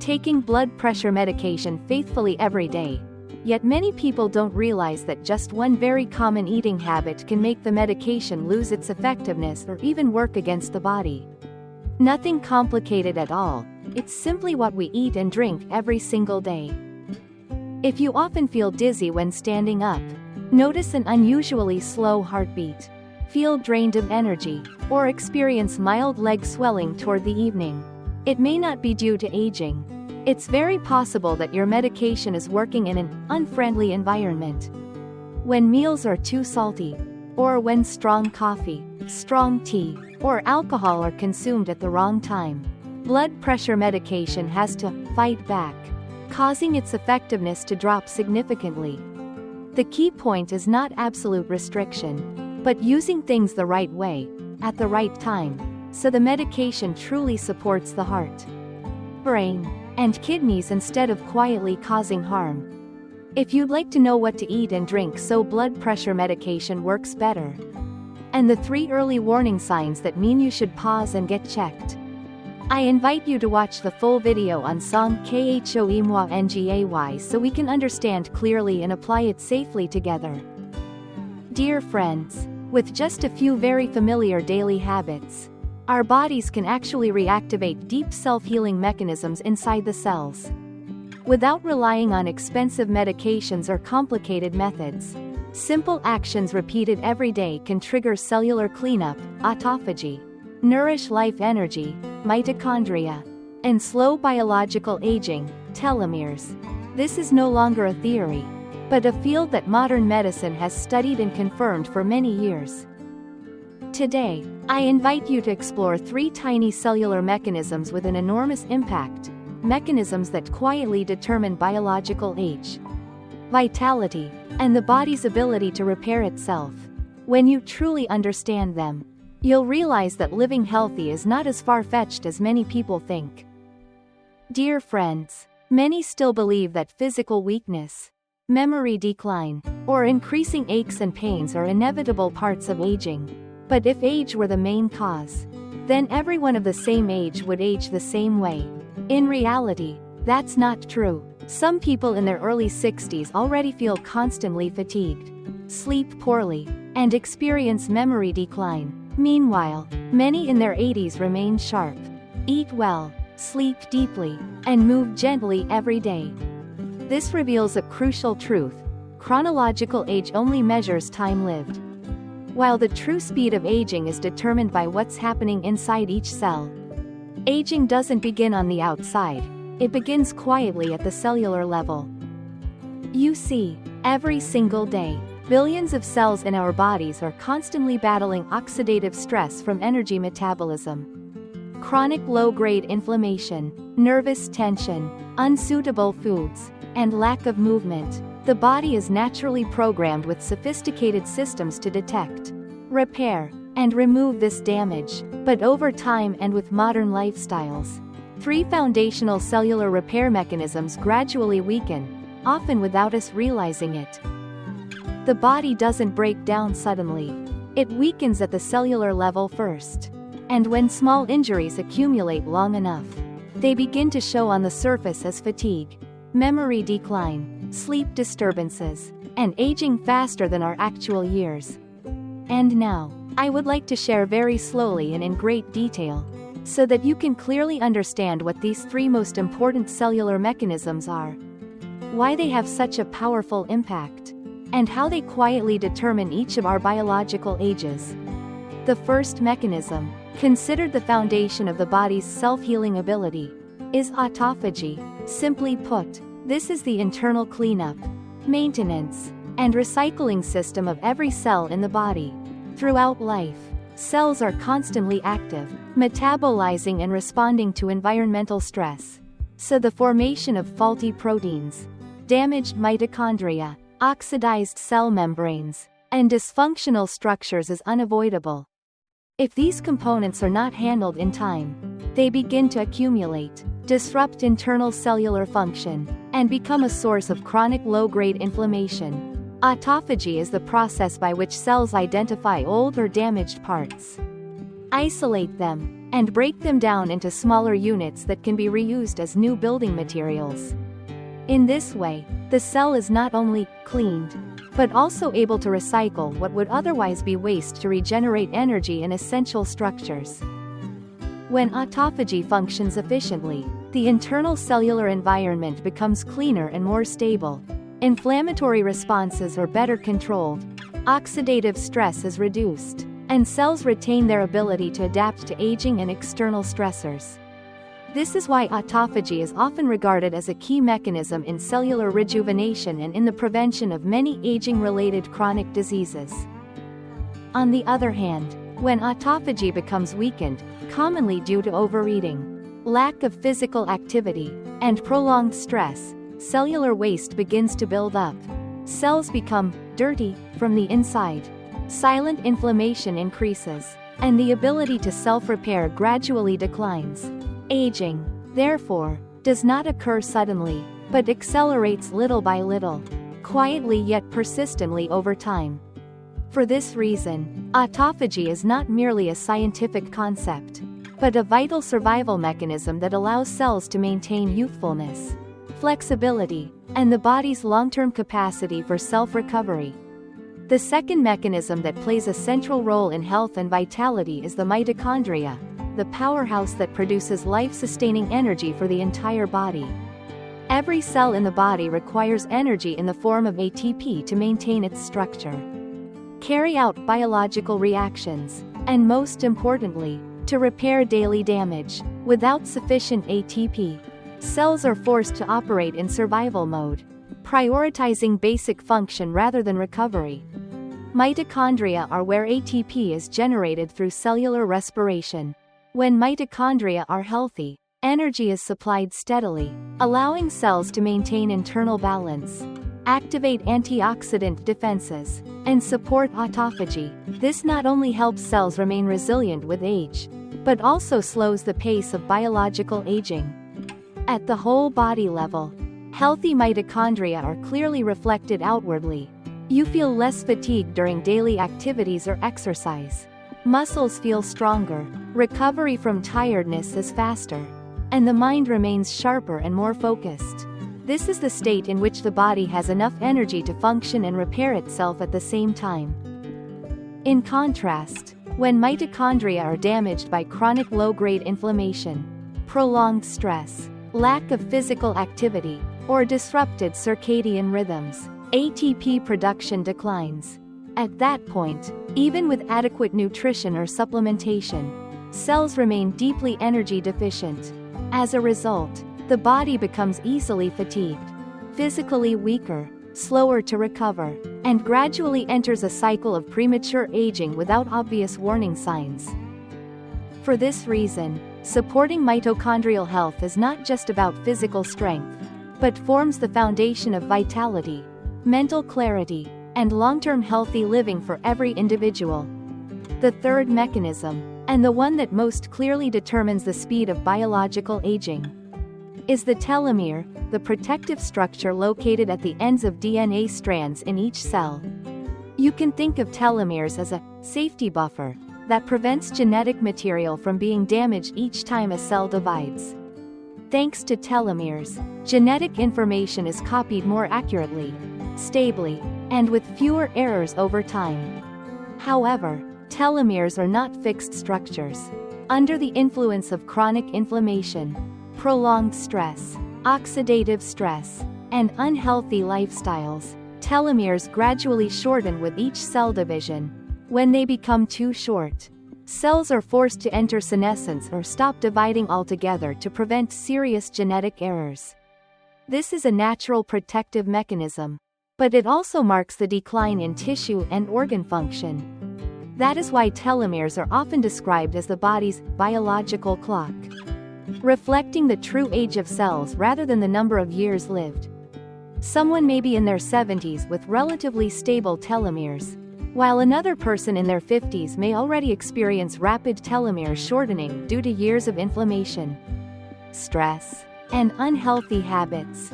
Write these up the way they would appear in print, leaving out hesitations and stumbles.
taking blood pressure medication faithfully every day. Yet many people don't realize that just one very common eating habit can make the medication lose its effectiveness or even work against the body. Nothing complicated at all, it's simply what we eat and drink every single day. If you often feel dizzy when standing up, notice an unusually slow heartbeat, feel drained of energy, or experience mild leg swelling toward the evening, it may not be due to aging. It's very possible that your medication is working in an unfriendly environment. When meals are too salty, or when strong coffee, strong tea, or alcohol are consumed at the wrong time, blood pressure medication has to fight back, causing its effectiveness to drop significantly. The key point is not absolute restriction, but using things the right way, at the right time, so the medication truly supports the heart, brain, and kidneys instead of quietly causing harm. If you'd like to know what to eat and drink so blood pressure medication works better, and the 3 early warning signs that mean you should pause and get checked, I invite you to watch the full video on song KHOE MOI NGAY so we can understand clearly and apply it safely together. Dear friends, with just a few very familiar daily habits, our bodies can actually reactivate deep self-healing mechanisms inside the cells. Without relying on expensive medications or complicated methods, simple actions repeated every day can trigger cellular cleanup, autophagy, nourish life energy, mitochondria, and slow biological aging, telomeres. This is no longer a theory, but a field that modern medicine has studied and confirmed for many years. Today, I invite you to explore 3 tiny cellular mechanisms with an enormous impact, mechanisms that quietly determine biological age, vitality, and the body's ability to repair itself. When you truly understand them, you'll realize that living healthy is not as far-fetched as many people think. Dear friends, many still believe that physical weakness, memory decline, or increasing aches and pains are inevitable parts of aging. But if age were the main cause, then everyone of the same age would age the same way. In reality, that's not true. Some people in their early 60s already feel constantly fatigued, sleep poorly, and experience memory decline. Meanwhile, many in their 80s remain sharp, eat well, sleep deeply, and move gently every day. This reveals a crucial truth: chronological age only measures time lived, while the true speed of aging is determined by what's happening inside each cell. Aging doesn't begin on the outside, it begins quietly at the cellular level. You see, every single day, billions of cells in our bodies are constantly battling oxidative stress from energy metabolism, chronic low-grade inflammation, nervous tension, unsuitable foods, and lack of movement. The body is naturally programmed with sophisticated systems to detect, repair, and remove this damage, but over time and with modern lifestyles, 3 foundational cellular repair mechanisms gradually weaken, often without us realizing it. The body doesn't break down suddenly. It weakens at the cellular level first. And when small injuries accumulate long enough, they begin to show on the surface as fatigue, memory decline, sleep disturbances, and aging faster than our actual years. And now, I would like to share very slowly and in great detail, so that you can clearly understand what these 3 most important cellular mechanisms are, why they have such a powerful impact, and how they quietly determine each of our biological ages. The first mechanism, considered the foundation of the body's self-healing ability, is autophagy. Simply put, this is the internal cleanup, maintenance, and recycling system of every cell in the body. Throughout life, cells are constantly active, metabolizing and responding to environmental stress. So the formation of faulty proteins, damaged mitochondria, oxidized cell membranes, and dysfunctional structures is unavoidable. If these components are not handled in time, they begin to accumulate, disrupt internal cellular function, and become a source of chronic low-grade inflammation. Autophagy is the process by which cells identify old or damaged parts, isolate them, and break them down into smaller units that can be reused as new building materials. In this way, the cell is not only cleaned, but also able to recycle what would otherwise be waste to regenerate energy in essential structures. When autophagy functions efficiently, the internal cellular environment becomes cleaner and more stable. Inflammatory responses are better controlled, oxidative stress is reduced, and cells retain their ability to adapt to aging and external stressors. This is why autophagy is often regarded as a key mechanism in cellular rejuvenation and in the prevention of many aging-related chronic diseases. On the other hand, when autophagy becomes weakened, commonly due to overeating, lack of physical activity, and prolonged stress, cellular waste begins to build up. Cells become dirty from the inside. Silent inflammation increases, and the ability to self-repair gradually declines. Aging, therefore, does not occur suddenly, but accelerates little by little, quietly yet persistently over time. For this reason, autophagy is not merely a scientific concept, but a vital survival mechanism that allows cells to maintain youthfulness, flexibility, and the body's long-term capacity for self-recovery. The second mechanism that plays a central role in health and vitality is the mitochondria, the powerhouse that produces life-sustaining energy for the entire body. Every cell in the body requires energy in the form of ATP to maintain its structure, carry out biological reactions, and most importantly, to repair daily damage. Without sufficient ATP, cells are forced to operate in survival mode, prioritizing basic function rather than recovery. Mitochondria are where ATP is generated through cellular respiration. When mitochondria are healthy, energy is supplied steadily, allowing cells to maintain internal balance, activate antioxidant defenses, and support autophagy. This not only helps cells remain resilient with age, but also slows the pace of biological aging. At the whole body level, healthy mitochondria are clearly reflected outwardly. You feel less fatigued during daily activities or exercise. Muscles feel stronger, recovery from tiredness is faster, and the mind remains sharper and more focused. This is the state in which the body has enough energy to function and repair itself at the same time. In contrast, when mitochondria are damaged by chronic low-grade inflammation, prolonged stress, lack of physical activity, or disrupted circadian rhythms, ATP production declines. At that point, even with adequate nutrition or supplementation, cells remain deeply energy deficient. As a result, the body becomes easily fatigued, physically weaker, slower to recover, and gradually enters a cycle of premature aging without obvious warning signs. For this reason, supporting mitochondrial health is not just about physical strength, but forms the foundation of vitality, mental clarity, and long-term healthy living for every individual. The third mechanism, and the one that most clearly determines the speed of biological aging, is the telomere, the protective structure located at the ends of DNA strands in each cell. You can think of telomeres as a safety buffer that prevents genetic material from being damaged each time a cell divides. Thanks to telomeres, genetic information is copied more accurately, stably, and with fewer errors over time. However, telomeres are not fixed structures. Under the influence of chronic inflammation, prolonged stress, oxidative stress, and unhealthy lifestyles, telomeres gradually shorten with each cell division. When they become too short, cells are forced to enter senescence or stop dividing altogether to prevent serious genetic errors. This is a natural protective mechanism, but it also marks the decline in tissue and organ function. That is why telomeres are often described as the body's biological clock, reflecting the true age of cells rather than the number of years lived. Someone may be in their 70s with relatively stable telomeres, while another person in their 50s may already experience rapid telomere shortening due to years of inflammation, stress, and unhealthy habits.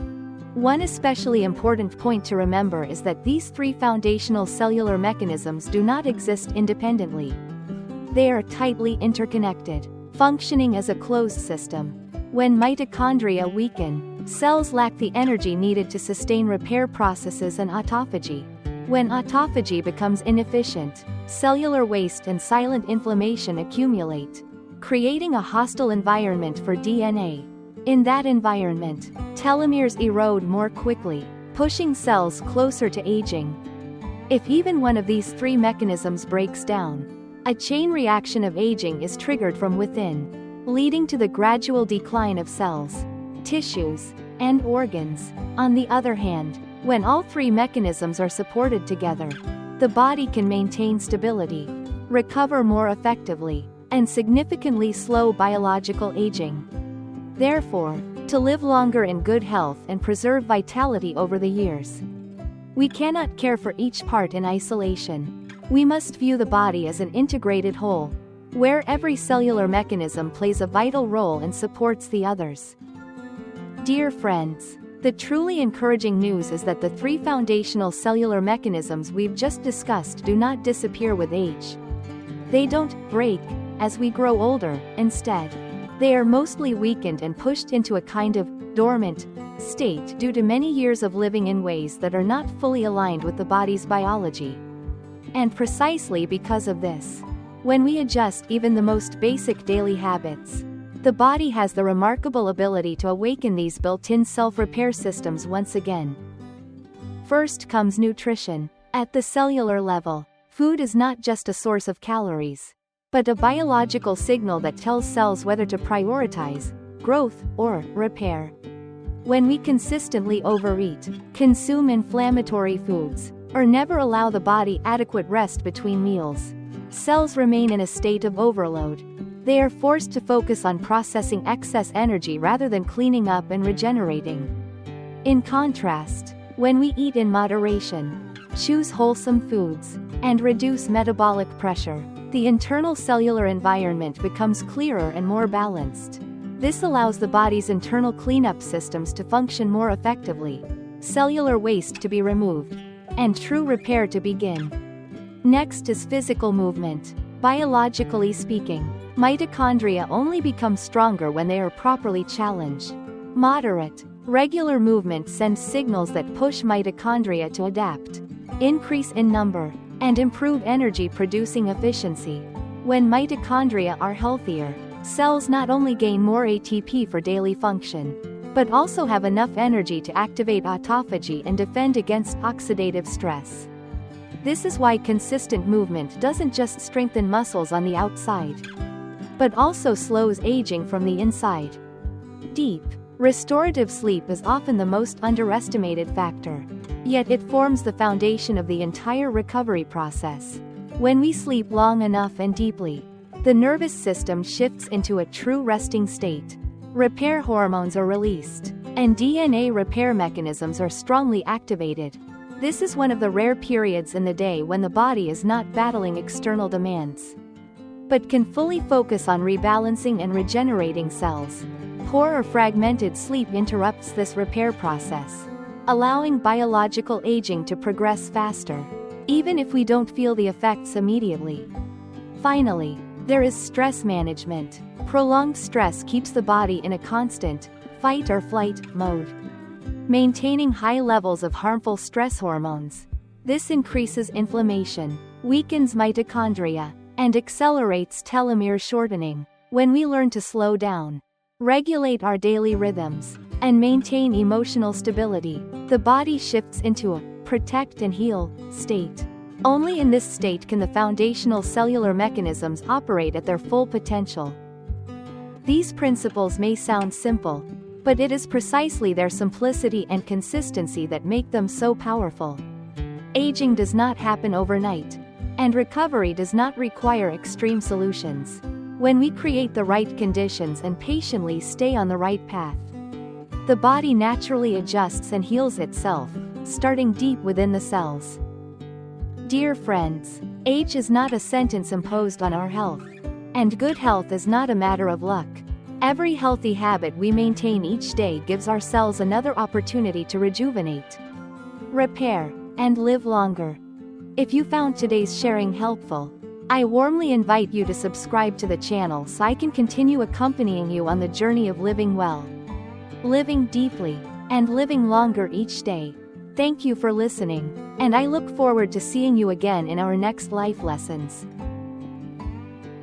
One especially important point to remember is that these three foundational cellular mechanisms do not exist independently. They are tightly interconnected, functioning as a closed system. When mitochondria weaken, cells lack the energy needed to sustain repair processes and autophagy. When autophagy becomes inefficient, cellular waste and silent inflammation accumulate, creating a hostile environment for DNA. In that environment, telomeres erode more quickly, pushing cells closer to aging. If even one of these three mechanisms breaks down, a chain reaction of aging is triggered from within, leading to the gradual decline of cells, tissues, and organs. On the other hand, when all three mechanisms are supported together, the body can maintain stability, recover more effectively, and significantly slow biological aging. Therefore, to live longer in good health and preserve vitality over the years, we cannot care for each part in isolation. We must view the body as an integrated whole, where every cellular mechanism plays a vital role and supports the others. Dear friends, the truly encouraging news is that the three foundational cellular mechanisms we've just discussed do not disappear with age. They don't break as we grow older. Instead, they are mostly weakened and pushed into a kind of dormant state due to many years of living in ways that are not fully aligned with the body's biology. And precisely because of this, when we adjust even the most basic daily habits, the body has the remarkable ability to awaken these built-in self-repair systems once again. First comes nutrition. At the cellular level, food is not just a source of calories, but a biological signal that tells cells whether to prioritize growth or repair. When we consistently overeat, consume inflammatory foods, or never allow the body adequate rest between meals, cells remain in a state of overload. They are forced to focus on processing excess energy rather than cleaning up and regenerating. In contrast, when we eat in moderation, choose wholesome foods, and reduce metabolic pressure, the internal cellular environment becomes clearer and more balanced. This allows the body's internal cleanup systems to function more effectively, cellular waste to be removed, and true repair to begin. Next is physical movement. Biologically speaking, mitochondria only become stronger when they are properly challenged. Moderate, regular movement sends signals that push mitochondria to adapt, increase in number, and improve energy-producing efficiency. When mitochondria are healthier, cells not only gain more ATP for daily function, but also have enough energy to activate autophagy and defend against oxidative stress. This is why consistent movement doesn't just strengthen muscles on the outside, but also slows aging from the inside. Deep, restorative sleep is often the most underestimated factor, yet it forms the foundation of the entire recovery process. When we sleep long enough and deeply, the nervous system shifts into a true resting state. Repair hormones are released, and DNA repair mechanisms are strongly activated. This is one of the rare periods in the day when the body is not battling external demands, but can fully focus on rebalancing and regenerating cells. Poor or fragmented sleep interrupts this repair process, allowing biological aging to progress faster, even if we don't feel the effects immediately. Finally, there is stress management. Prolonged stress keeps the body in a constant fight or flight mode, maintaining high levels of harmful stress hormones. This increases inflammation, weakens mitochondria, and accelerates telomere shortening. When we learn to slow down, regulate our daily rhythms, and maintain emotional stability, the body shifts into a protect and heal state. Only in this state can the foundational cellular mechanisms operate at their full potential. These principles may sound simple, but it is precisely their simplicity and consistency that make them so powerful. Aging does not happen overnight, and recovery does not require extreme solutions. When we create the right conditions and patiently stay on the right path, the body naturally adjusts and heals itself, starting deep within the cells. Dear friends, age is not a sentence imposed on our health, and good health is not a matter of luck. Every healthy habit we maintain each day gives our cells another opportunity to rejuvenate, repair, and live longer. If you found today's sharing helpful, I warmly invite you to subscribe to the channel so I can continue accompanying you on the journey of living well, living deeply, and living longer each day. Thank you for listening, and I look forward to seeing you again in our next life lessons.